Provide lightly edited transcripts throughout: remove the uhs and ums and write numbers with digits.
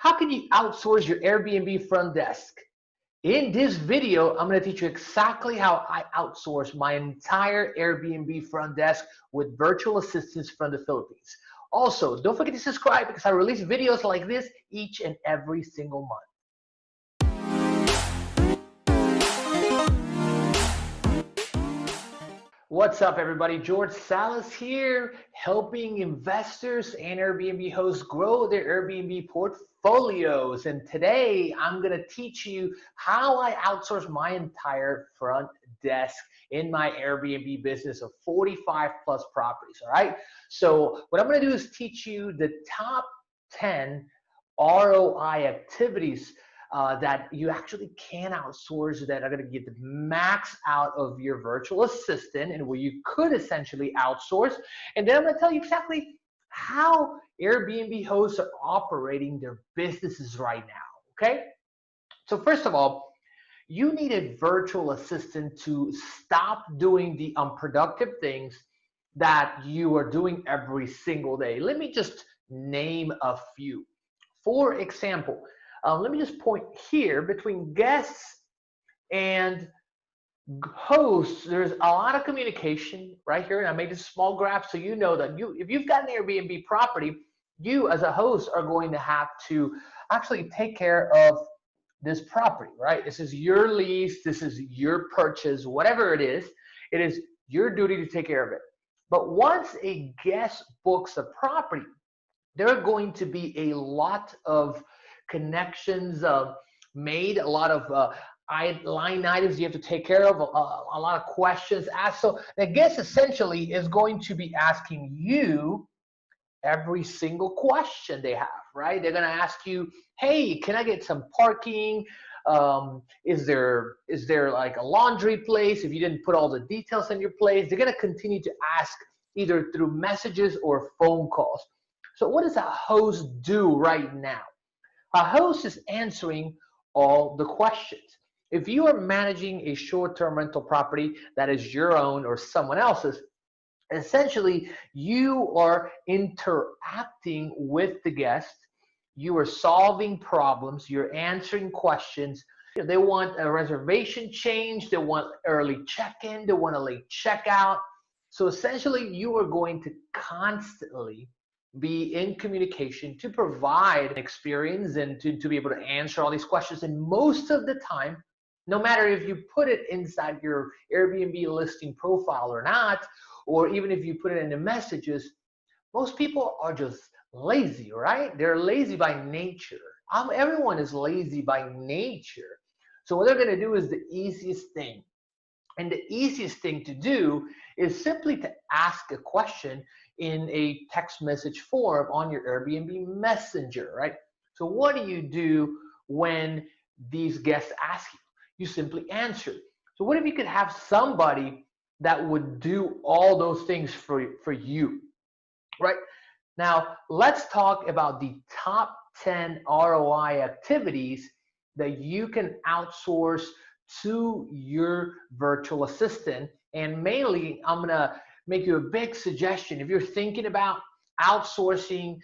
How can you outsource your Airbnb front desk? In this video, I'm going to teach you exactly how I outsource my entire Airbnb front desk with virtual assistants from the Philippines. Also, don't forget to subscribe because I release videos like this each and every single month. What's up, everybody? George Salas here, helping investors and Airbnb hosts grow their Airbnb portfolios. And today, I'm going to teach you how I outsource my entire front desk in my Airbnb business of 45 plus properties. All right. So what I'm going to do is teach you the top 10 ROI activities that you actually can outsource that are going to get the max out of your virtual assistant and where you could essentially outsource. And then I'm going to tell you exactly how Airbnb hosts are operating their businesses right now. Okay. So first of all, you need a virtual assistant to stop doing the unproductive things that you are doing every single day. Let me just name a few. For example, let me just point here between guests and hosts. There's a lot of communication right here, and I made this small graph so you know that if you've got an Airbnb property, you as a host are going to have to actually take care of this property, right? This is your lease, this is your purchase, whatever it is your duty to take care of it. But once a guest books a property, there are going to be a lot of connections made, a lot of line items you have to take care of, a lot of questions asked. So the guest essentially is going to be asking you every single question they have, right? They're going to ask you, hey, can I get some parking? Is there like a laundry place? If you didn't put all the details in your place, they're going to continue to ask either through messages or phone calls. So what does a host do right now? A host is answering all the questions. If you are managing a short-term rental property that is your own or someone else's, essentially you are interacting with the guest, you are solving problems, you're answering questions. They want a reservation change, they want early check-in, they want a late checkout. So essentially you are going to constantly be in communication to provide an experience and to be able to answer all these questions. And most of the time, no matter if you put it inside your Airbnb listing profile or not, or even if you put it in the messages, most people are just lazy, right? They're lazy by nature. Everyone is lazy by nature. So what they're going to do is the easiest thing. And the easiest thing to do is simply to ask a question in a text message form on your Airbnb Messenger, right? So what do you do when these guests ask you? You simply answer. So what if you could have somebody that would do all those things for you, right? Now, let's talk about the top 10 ROI activities that you can outsource to your virtual assistant. And mainly, I'm gonna make you a big suggestion. If you're thinking about outsourcing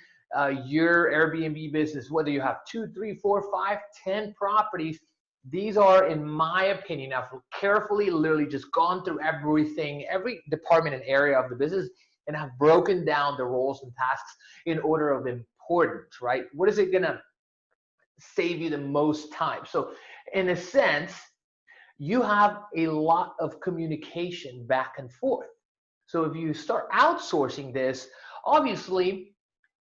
your Airbnb business, whether you have 2, 3, 4, 5, 10 properties, these are, in my opinion, I've carefully, literally just gone through everything, every department and area of the business, and have broken down the roles and tasks in order of importance, right? What is it gonna save you the most time? So in a sense, you have a lot of communication back and forth. So if you start outsourcing this, obviously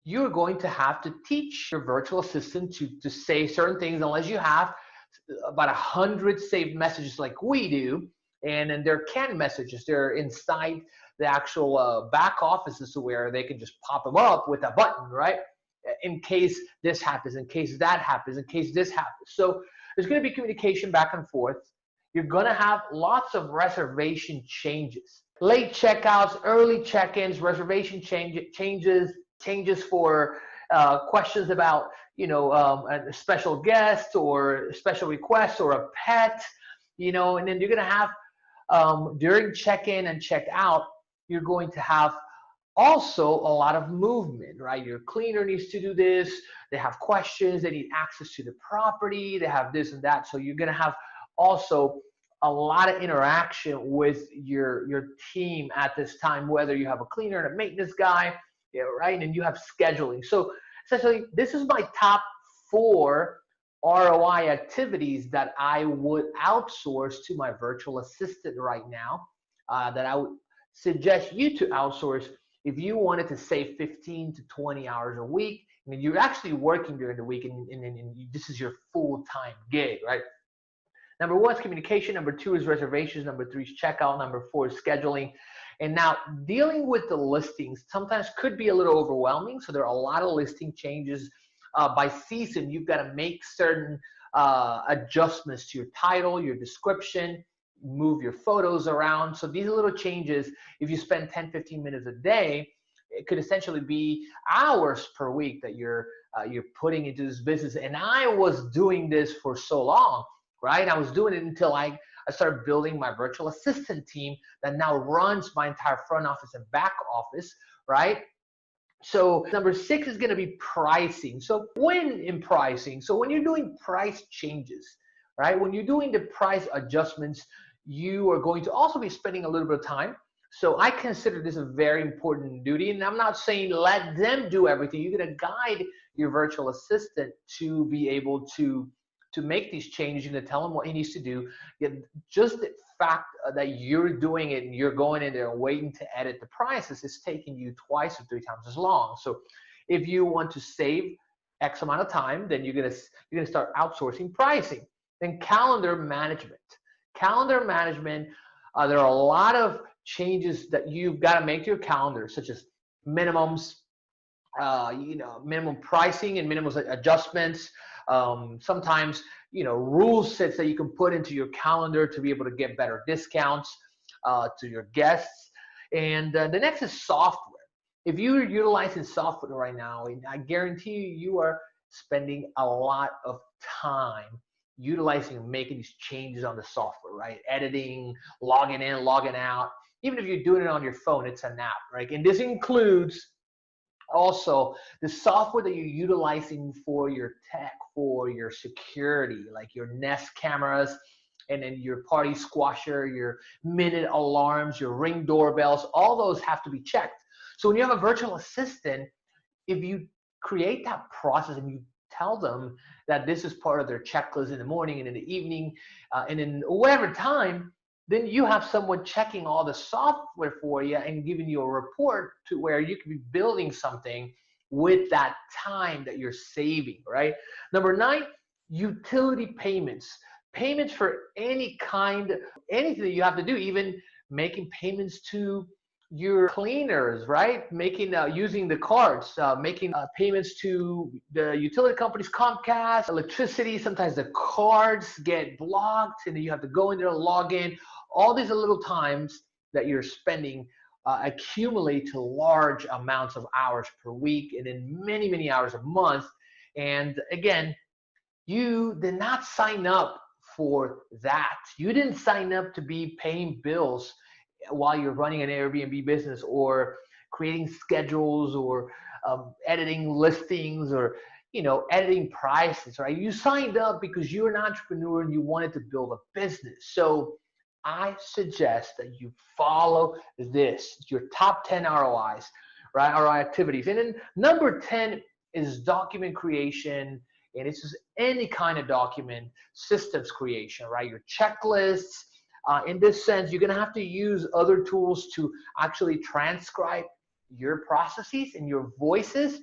you're going to have to teach your virtual assistant to say certain things unless you have about 100 saved messages like we do. And then they're canned messages. They're inside the actual back offices where they can just pop them up with a button, right? In case this happens, in case that happens, in case this happens. So there's going to be communication back and forth. You're going to have lots of reservation changes, late checkouts, early check-ins, reservation changes for questions about, a special guest or special requests or a pet, and then you're going to have during check-in and check-out, you're going to have Also a lot of movement, right? Your cleaner needs to do this. They have questions. They need access to the property. They have this and that. So you're going to have also a lot of interaction with your team at this time, whether you have a cleaner and a maintenance guy, yeah, right? And you have scheduling. So essentially, this is my top 4 ROI activities that I would outsource to my virtual assistant right now, that I would suggest you to outsource if you wanted to save 15 to 20 hours a week. I mean, you're actually working during the week, and this is your full-time gig, right? Number 1 is communication. Number 2 is reservations. Number 3 is checkout. Number 4 is scheduling. And now dealing with the listings sometimes could be a little overwhelming. So there are a lot of listing changes by season. You've got to make certain adjustments to your title, your description, move your photos around. So these little changes, if you spend 10, 15 minutes a day, it could essentially be hours per week that you're putting into this business. And I was doing this for so long, right? I was doing it until I started building my virtual assistant team that now runs my entire front office and back office, right? So number 6 is going to be pricing. So when in pricing, so when you're doing price changes, right? When you're doing the price adjustments, you are going to also be spending a little bit of time. So I consider this a very important duty. And I'm not saying let them do everything. You're going to guide your virtual assistant to be able to make these changes. You're going to tell him what he needs to do. Just the fact that you're doing it and you're going in there and waiting to edit the prices is taking you twice or 3 times as long. So if you want to save X amount of time, then you're gonna start outsourcing pricing. Then calendar management. Calendar management, there are a lot of changes that you've got to make to your calendar, such as minimums, minimum pricing and minimum adjustments. Sometimes, rule sets that you can put into your calendar to be able to get better discounts to your guests. And the next is software. If you're utilizing software right now, I guarantee you are spending a lot of time utilizing and making these changes on the software, right? Editing, logging in, logging out. Even if you're doing it on your phone, it's an app, right? And this includes also the software that you're utilizing for your tech, for your security, like your Nest cameras, and then your party squasher, your minute alarms, your Ring doorbells, all those have to be checked. So when you have a virtual assistant, if you create that process and you tell them that this is part of their checklist in the morning and in the evening, and in whatever time, then you have someone checking all the software for you and giving you a report to where you can be building something with that time that you're saving, right? Number 9, utility payments. Payments for any kind, anything that you have to do, even making payments to your cleaners, right? Making using the cards, making payments to the utility companies, Comcast, electricity. Sometimes the cards get blocked, and then you have to go in there and log in. All these little times that you're spending accumulate to large amounts of hours per week, and then many, many hours a month. And again, you did not sign up for that. You didn't sign up to be paying bills while you're running an Airbnb business, or creating schedules, or editing listings, or editing prices, right? You signed up because you're an entrepreneur and you wanted to build a business. So I suggest that you follow this, your top 10 ROIs, right? ROI activities. And then number 10 is document creation. And it's just any kind of document, systems creation, right? Your checklists. In this sense, you're going to have to use other tools to actually transcribe your processes and your voices.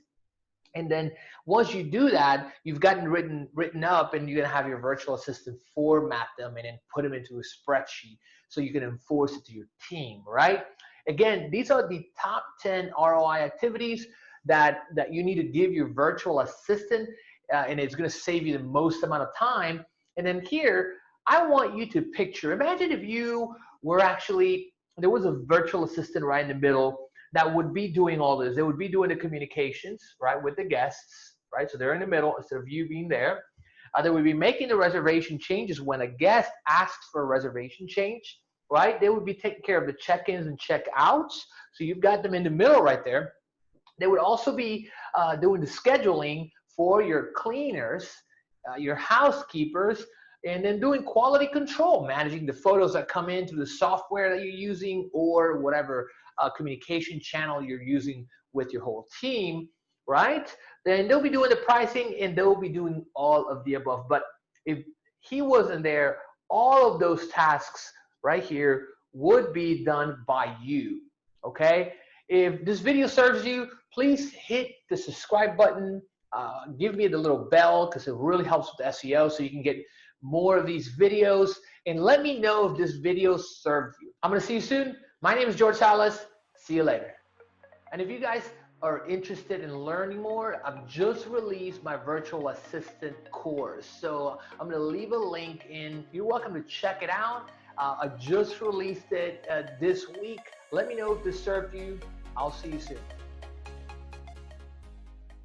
And then once you do that, you've gotten written up, and you're going to have your virtual assistant format them and then put them into a spreadsheet so you can enforce it to your team, right? Again, these are the top 10 ROI activities that you need to give your virtual assistant, and it's going to save you the most amount of time. And then here, I want you to picture, imagine if you were actually, there was a virtual assistant right in the middle that would be doing all this. They would be doing the communications, right, with the guests, right? So they're in the middle instead of you being there. They would be making the reservation changes when a guest asks for a reservation change. right? They would be taking care of the check-ins and check-outs. So you've got them in the middle right there. They would also be doing the scheduling for your cleaners, your housekeepers, and then doing quality control, managing the photos that come in through the software that you're using or whatever communication channel you're using with your whole team, right? Then they'll be doing the pricing and they'll be doing all of the above. But if he wasn't there, all of those tasks right here would be done by you, okay? If this video serves you, please hit the subscribe button. Give me the little bell because it really helps with SEO so you can get more of these videos. And let me know if this video served you. I'm going to see you soon. My name is George Salas. See you later. And if you guys are interested in learning more, I've just released my virtual assistant course. So I'm going to leave a link in. You're welcome to check it out. I just released it this week. Let me know if this served you. I'll see you soon.